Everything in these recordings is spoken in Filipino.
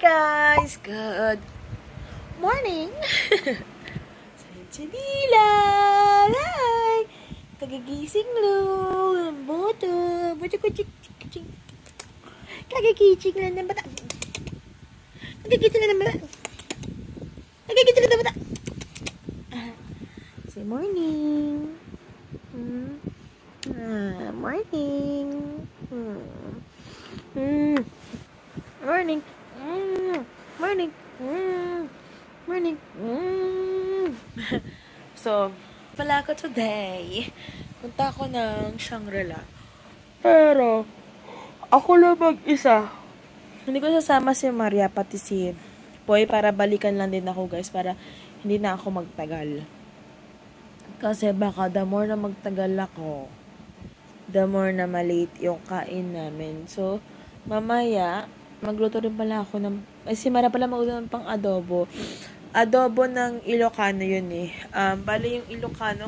guys! Good morning! Sanchadila! Hi! Kagigising lang! Boto! Boto ko chik chik chik! Kagigising lang ng bata! Kagigising lang ng bata! Kagigising lang ng bata! Say morning! Morning! Morning! Morning! Morning! So, pala ko today. Punta ako ng Shangri-La. Pero, ako lang mag-isa. Hindi ko sasama si Maria pati si Poy para balikan lang din ako guys. Para hindi na ako magtagal. Kasi baka the more na magtagal ako, the more na malate yung kain namin. So, mamaya, magluto rin pala ako ng, si Mara pala magluto ng pang adobo. Adobo ng Ilocano yun eh. Bali yung Ilocano.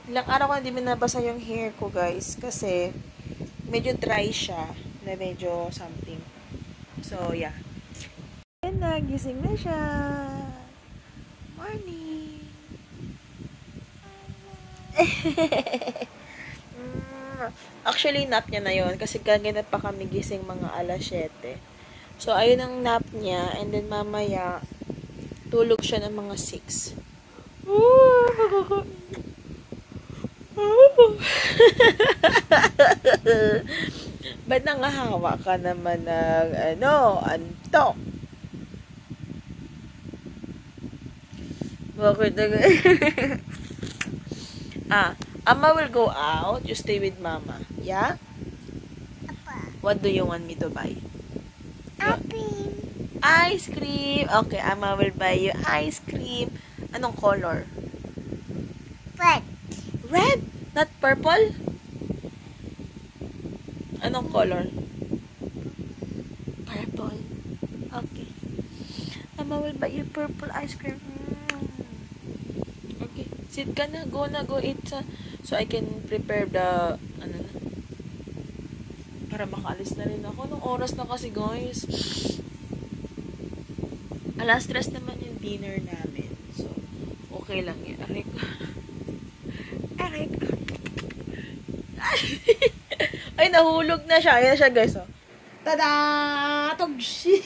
Ilang araw ko hindi minabasa yung hair ko guys. Kasi, medyo dry siya. Na medyo something. So, yeah. And nagising na siya. Morning. Actually, nap niya na yun. Kasi gaganap pa kami gising mga alas 7. So, ayun ang nap niya. And then, mamaya, tulog siya ng mga 6. Ba't nangahawa ka naman ng, antok? Bakit Amma will go out. You stay with Mama. Yeah? What do you want me to buy? Ice cream. Okay, Amma will buy you ice cream. Anong color? Red. Red? Not purple? Anong color? Purple. Okay. Amma will buy you purple ice cream. Okay. Sit ka na. Go eat so I can prepare the para makaalis na rin ako. Nung oras na kasi guys. Alas 3 naman yung dinner namin. So, okay lang yun. Arik. Ay, nahulog na siya. Ayan na siya guys. Oh. Tada! Togshi!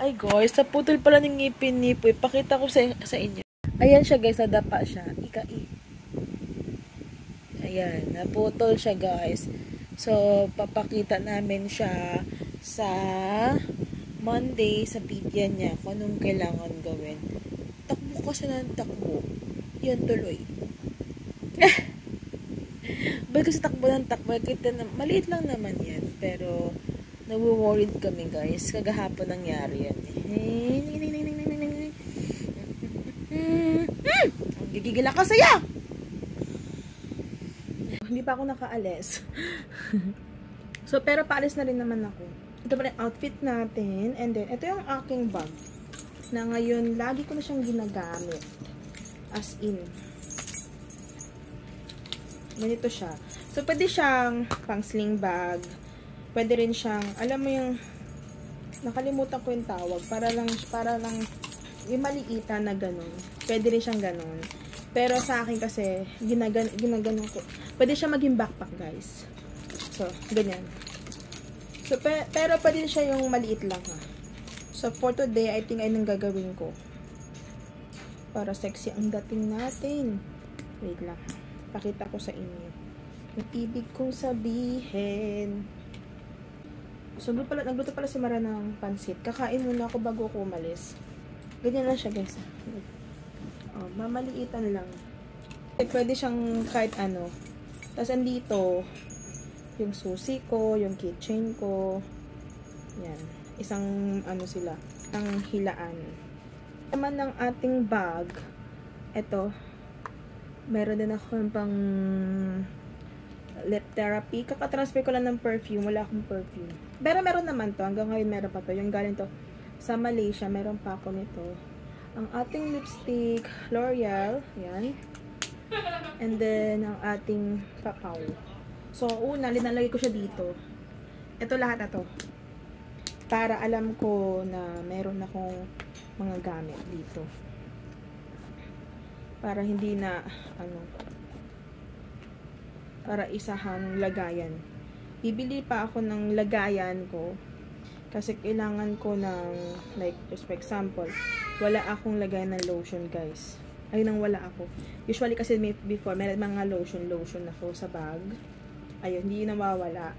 Ay guys, sa putol pala ng ngipin ni Poy. Pakita ko sa inyo. Ayan siya guys, nadapa siya. Ayan, naputol siya guys. So, papakita namin siya sa Monday sa video niya kung anong kailangan gawin. Takbo kasi ng takbo. Yan tuloy. Ba't kasi takbo ng takbo? Maliit lang naman yan. Pero, nag-worried kami guys. Kagahapon nangyari yan. Gigigil ako sa'yo! Hindi pa ako nakaalis. So, pero paalis na rin naman ako. Ito pa rin outfit natin. And then, ito yung aking bag. Na ngayon, lagi ko na siyang ginagamit. As in. Ganito siya. So, pwede siyang pang sling bag. Pwede rin siyang, alam mo yung, nakalimutan ko yung tawag. Para lang, yung maliitan na ganun. Pwede rin siyang ganun. Pero sa akin kasi, ginaganon ko. Pwede siya maging backpack, guys. So, ganyan. So, pero pwede siya yung maliit lang, ha. So, for today, I think ay nang gagawin ko. Para sexy ang dating natin. Wait lang, ha. Pakita ko sa inyo. Yung ibig kong sabihin. So, nagluto pala si Mara ng pansit. Kakain muna ako bago ako umalis. Ganyan lang siya, guys. Oh, mamaliitan lang. Pwede siyang kahit ano. Tapos, andito, yung susi ko, yung kitchen ko. Yan. Isang, sila. Ang hilaan. Naman ng ating bag. Ito. Meron din ako pang lip therapy. Kakatransfer ko lang ng perfume. Wala akong perfume. Pero meron naman to. Hanggang ngayon meron pa to. Yung galing to sa Malaysia. Meron pa ako nito. Ang ating lipstick, L'Oreal. Yan. And then, ang ating papaw. So, una, linalagay ko siya dito. Ito lahat na to. Para alam ko na meron akong mga gamit dito. Para hindi na, para isahang lagayan. Bibili pa ako ng lagayan ko. Kasi kailangan ko ng, like, just for example, wala akong lagayan ng lotion, guys. Ay, nang wala ako. Usually kasi before, may mga lotion ako sa bag. Ayun, hindi nawawala.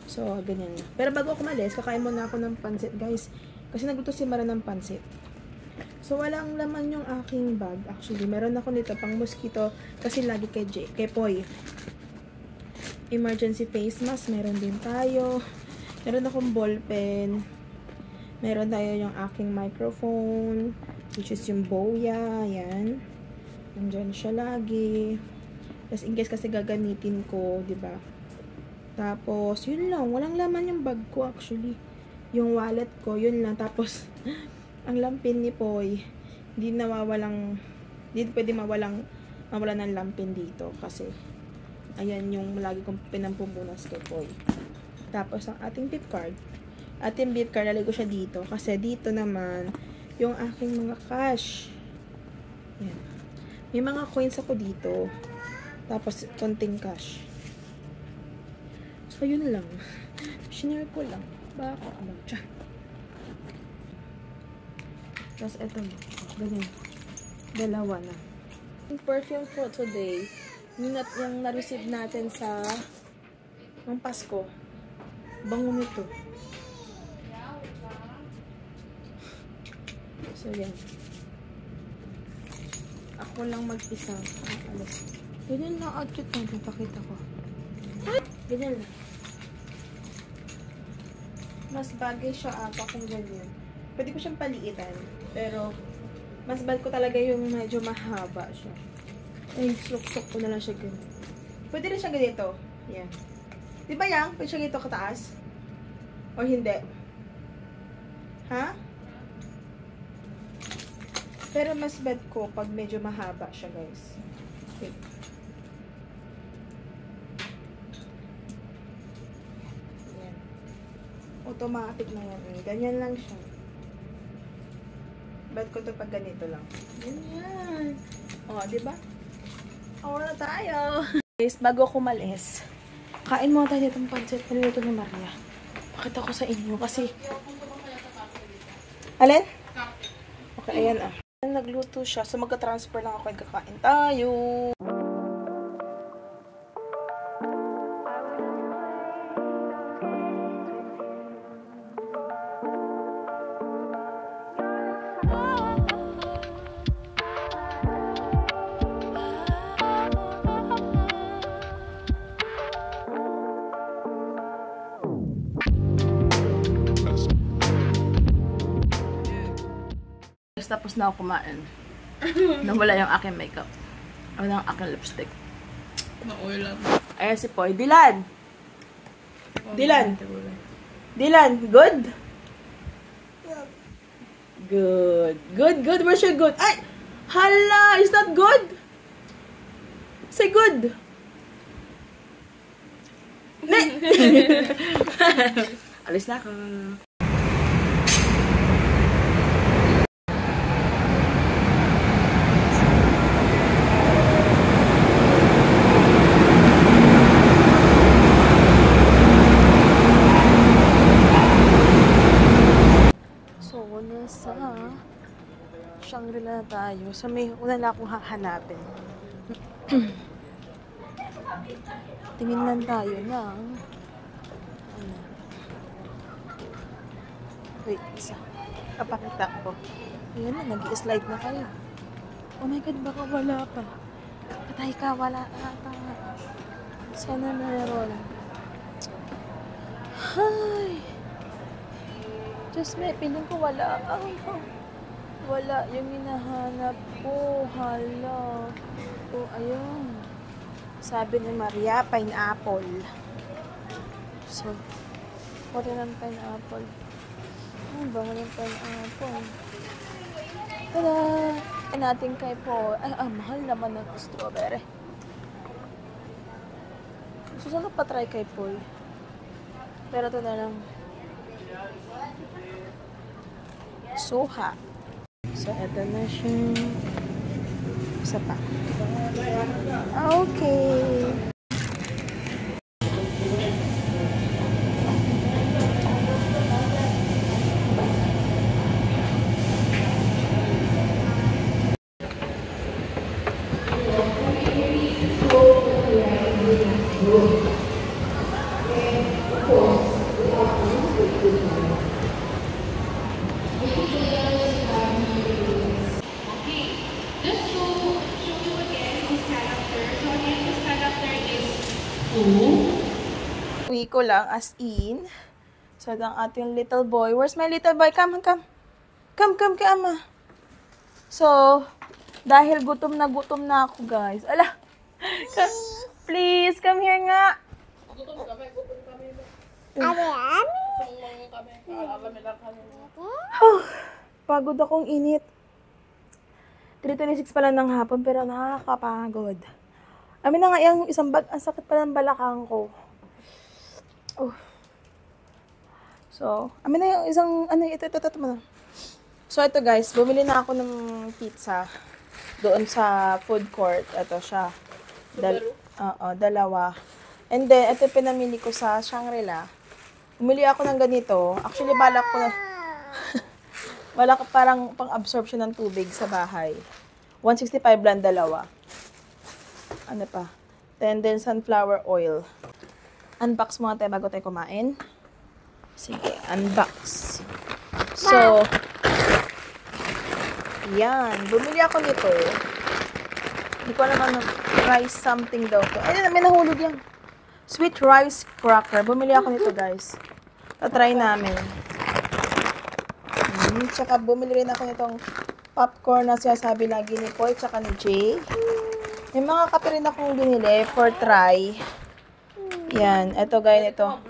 So, ganyan na. Pero bago ako malis, kakain muna ako ng pansit, guys. Kasi nagluto si Mara ng pansit. So, walang laman yung aking bag. Actually, meron ako nito pang mosquito. Kasi lagi kay Poy. Emergency face mask, meron din tayo. Meron akong ballpen. Meron tayo yung aking microphone. Which is yung Boya. Ayan. Nandyan siya lagi. Tapos, in case kasi gagamitin ko, diba? Tapos, yun lang. Walang laman yung bag ko actually. Yung wallet ko, yun lang. Tapos, ang lampin ni Poy, hindi pwede mawalan ng lampin dito. Kasi, ayan yung lagi kong pinampupunas kay Poy. Tapos, ang ating beep card. Ating beep card, lalagay ko siya dito. Kasi, dito naman, yung aking mga cash. Ayan. May mga coins ako dito. Tapos, konting cash. So, yun lang. Shinare ko lang. Baka ano siya. Tapos, eto mo. Ganyan. Dalawa na. Yung perfume for today, yung na-receive natin sa ng Pasko. Bango nito. So, yan. Ako lang mag-isa. Alas. Ganyan na outfit natin. Pakita ko. Ganyan lang. Mas bagay siya ata kung ganyan. Pwede ko siyang paliitan. Pero, mas bad ko talaga yung medyo mahaba siya. Ay, slok-slok ko na lang siya ganyan. Pwede rin siya ganito. Yan. Di ba yan? Pwede siya ganito kataas? O hindi? Ha? Pero mas bad ko pag medyo mahaba siya, guys. Okay. Yan. Automatic na yan. Ganyan lang siya. Bad ko to pag ganito lang. Ganyan. O, diba? O, na tayo. Guys, bago ako malis, kain mo tayo itong pancit. Paniluto ni Maria. Pakita ko sa inyo kasi... Alin? Okay, ayan ah. Nagluto siya. So, magka-transfer lang ako at kakain tayo. Tapos na ako kumain. Nawala yung aking makeup. Wala yung aking lipstick. Na-oil up. Ayan si Poy. Dylan! Dylan! Dylan, good? Good. Good, good. Where's your good? Ay! Hala! Is that good? Say good! Alis na ako. Shangri-La na tayo. So, may una na akong hahanapin. Tingin lang tayo ng... Wait, isa. Papakita ko. Ayan na, nag-i-slide na kayo. Oh my God, baka wala pa. Patay ka, wala ata. Sana meron. Hi! Just may piling ko wala. Wala yung hinahanap ko. Hala. Oh, ayun. Sabi ni Maria, pineapple. So, wala ng pineapple. Ano ba ng pineapple? Tada! natin kay Paul. Ay, mahal naman ng strawberry. Susunod pa try kay Paul. Pero ito na lang. Soha. So, ito na siya. Isa pa. Okay. Uwi ko lang, as in. So, ang ating little boy. Where's my little boy? Come, come. Come kay ama. So, dahil gutom na ako, guys. Ala! Please, come here nga. Gutom kami. Ari-ari. Pagod akong init. 3:26 pa lang ng hapon, pero nakakapagod. Amin na nga yung isang bag, ang sakit pa ng balakang ko. So, amin na yung isang, ito mo. So, ito guys, bumili na ako ng pizza doon sa food court. Ito siya. Dalawa. And then, ito pinamili ko sa Shangri-La. Bumili ako ng ganito. Actually, balak ko na, balak parang pang-absorption ng tubig sa bahay. 165 lang dalawa. Ano pa? And then, sunflower oil. Unbox muna tayo bago tayo kumain. Sige, unbox. So, yan. Bumili ako nito. Hindi ko alam ano. Rice something daw to. Ay, may nahulog yan. Sweet rice cracker. Bumili ako nito, guys. Tatry namin. Tsaka bumili rin ako nitong popcorn na sinasabi lagi ni Poy tsaka ni Jay. May mga kape rin akong binili for try. Yan. Ito, guys. Ito.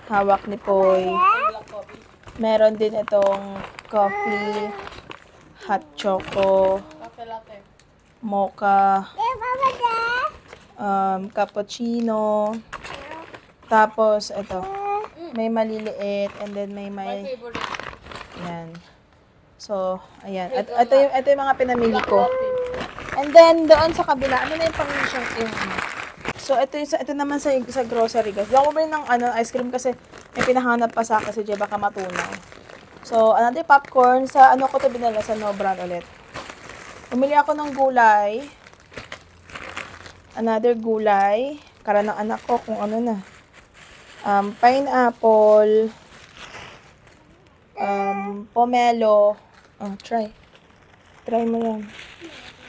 Hawak ni Poy. Meron din itong coffee, hot choco, mocha, cappuccino. Tapos, ito. May maliliit and then may yan. So, ayan. Ito yung mga pinamili ko. And then, doon sa kabila, ano na yung pang-mission yung So, ito naman sa grocery, guys. Diyan ko ba ng ice cream kasi may pinahanap pa sa akin si Jay, baka matunaw. So, another popcorn. Sa ko ito binala? Sa No Brand ulit. Umili ako ng gulay. Another gulay. Kara ng anak ko kung ano na. Pineapple. Pomelo. Try. Try mo yan.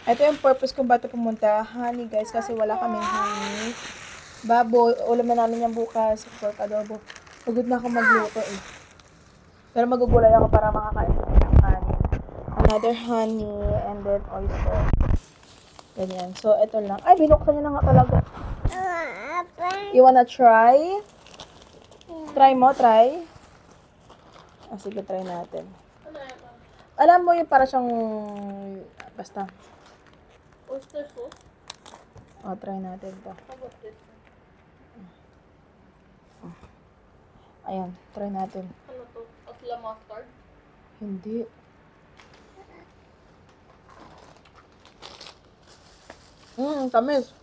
Ito yung purpose kung ba't pumunta. Honey, guys, kasi wala kaming honey. Baboy. Ulam na namin yan bukas. Pork adobo. Pagod na ako magluto eh. Pero magugulay ako para makakain ng honey. Another honey and then oyster. Ganyan. So, ito lang. Ay, binuksan niya na nga talaga. You wanna try? Try mo, try. Sige, try natin. Alam mo yung para siyang basta. Oyster sauce? Try natin to. How about this? Ayan, try natin. Ano to? Asla mustard? Hindi. Tamis.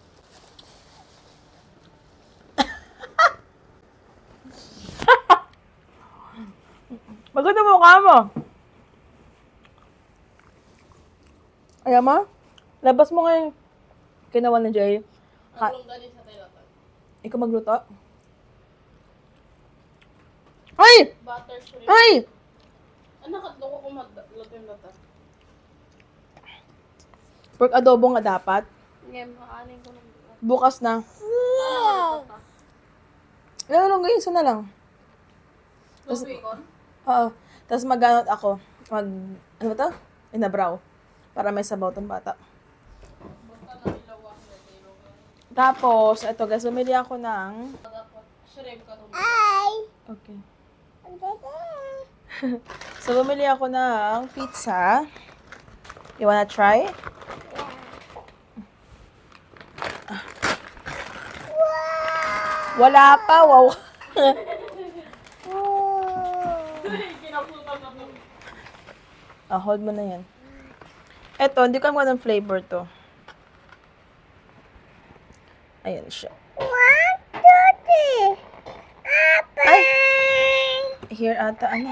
Maganda mukha mo. Ayan mo? Labas mo ngayon. Kinawa ni Jay. Anong galing sa Taylotan? Ikaw magluto? Ay! Butter shrimp. Ay! Anak, doon ko magluto yung lata. Pork adobo nga dapat. Ngayon, makaanin ko ng bukas. Bukas na. Ilang ngayon, isa na lang. Tapos, bacon? Oo. Tapos mag-anot ako. Ano ba to? Inabraw. Para may sabaw tong bata. Basta na ilawang na tayo. Tapos, ito guys, bumili ako ng... Shrimp ka rin. Okay. So, bumili ako ng pizza. You wanna try? Wala pa, wow. Hold mo na yan. Eto, hindi ko alam kung anong flavor to. Ayan siya. 1, 2, 3. Ay! Here ata, ano?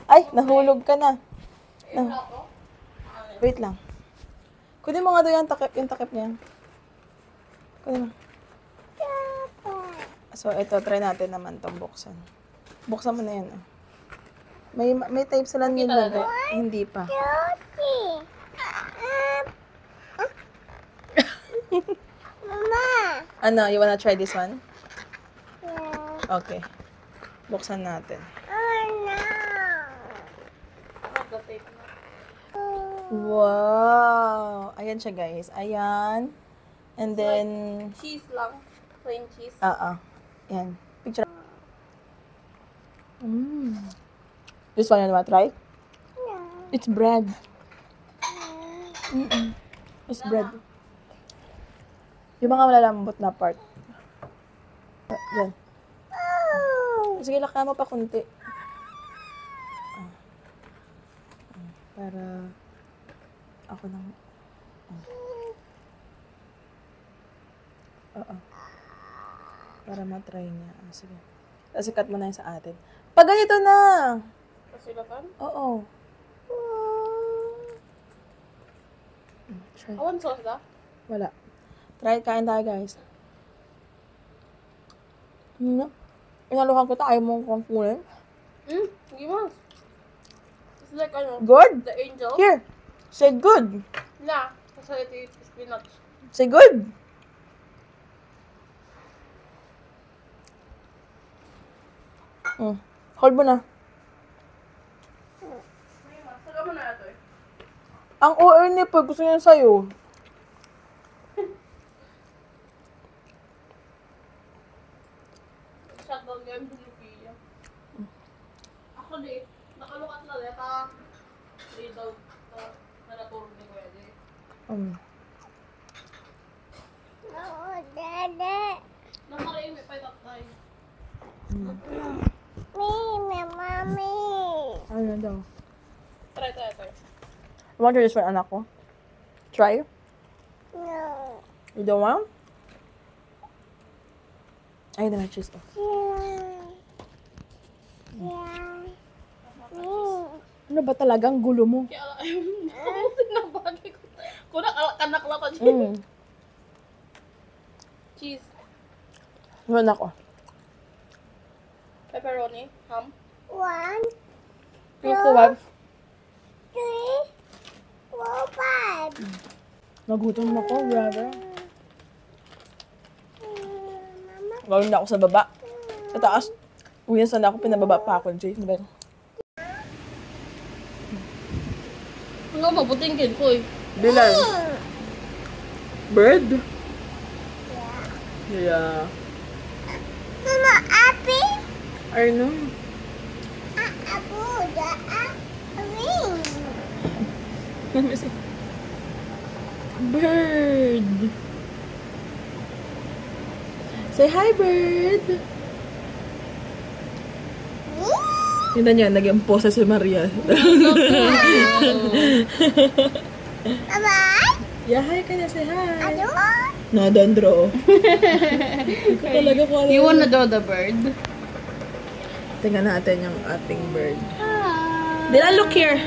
Ay, nahulog ka na. Wait lang. Kunin mo nga doon yung takip niya. Kunin mo. So, ito, try natin naman itong buksan. Buksan mo na yan. Oh. May type sila nila. Hindi pa. Mama. Ano, you wanna try this one? Yeah. Okay. Buksan natin. Oh no. Wow! Ayan siya, guys. Ayan. And then, Cheese lang. Plain cheese. Ayan. Picture. This one, you wanna try? No. It's bread. It's bread. Yung mga malalambot na part. Yan. Oh. Sige, lakyan mo pa kunti. Para ako nang... Para matry niya. Sige. Tapos ikat mo na yun sa atin. Pag ganito na! Kasulatan? Oo. Try. Awan sauce da? Wala. Try it, kain tayo, guys. Inaluhan ko tayo mong kunin. Sige mas. It's like ano? Good? The angel? Here. Say good. Yeah. Kasi ito yung spinach. Say good. Hold mo na. Saka mo na ito eh. Ang OR niya po, gusto niya sa'yo. Shutdown game sa Lucia. Actually, nakalukat na leta. Hindi daw na natulog ni Kuya Jay. No, Dada. Nakaraimi pa yung tatay. Me, mommy. Ano daw? Try. You want to try this one, anak ko? Try? No. You don't want? Ayun na, cheese to. Yeah. Me. Ano ba talagang gulo mo? Kaya ayaw tinabagi ko. Kung nakakalatan siya. Cheese. Ano anak ko? Pepperoni. Ham. 1, Yung kuwab. 3, 4, 5. Nagutom ako, brother. Mama. Gawin na ako sa baba. Sa taas. Uwi na sana ako, pinababa pa ako, Jay. Ano ba yun? Nga, mabutingkin ko eh. Bilal. Bird? Yeah. Mama, happy? I know. Abu, the ring. Let me see. Bird. Say hi, bird. Tingnan niya, naging posa si Maria. Mama, Yeah, hi ka na. Say hi. ano? No, don't draw. Hindi ko talaga kung ano. You wanna draw the bird? Tingnan natin yung ating bird. Hi. Dila, look here.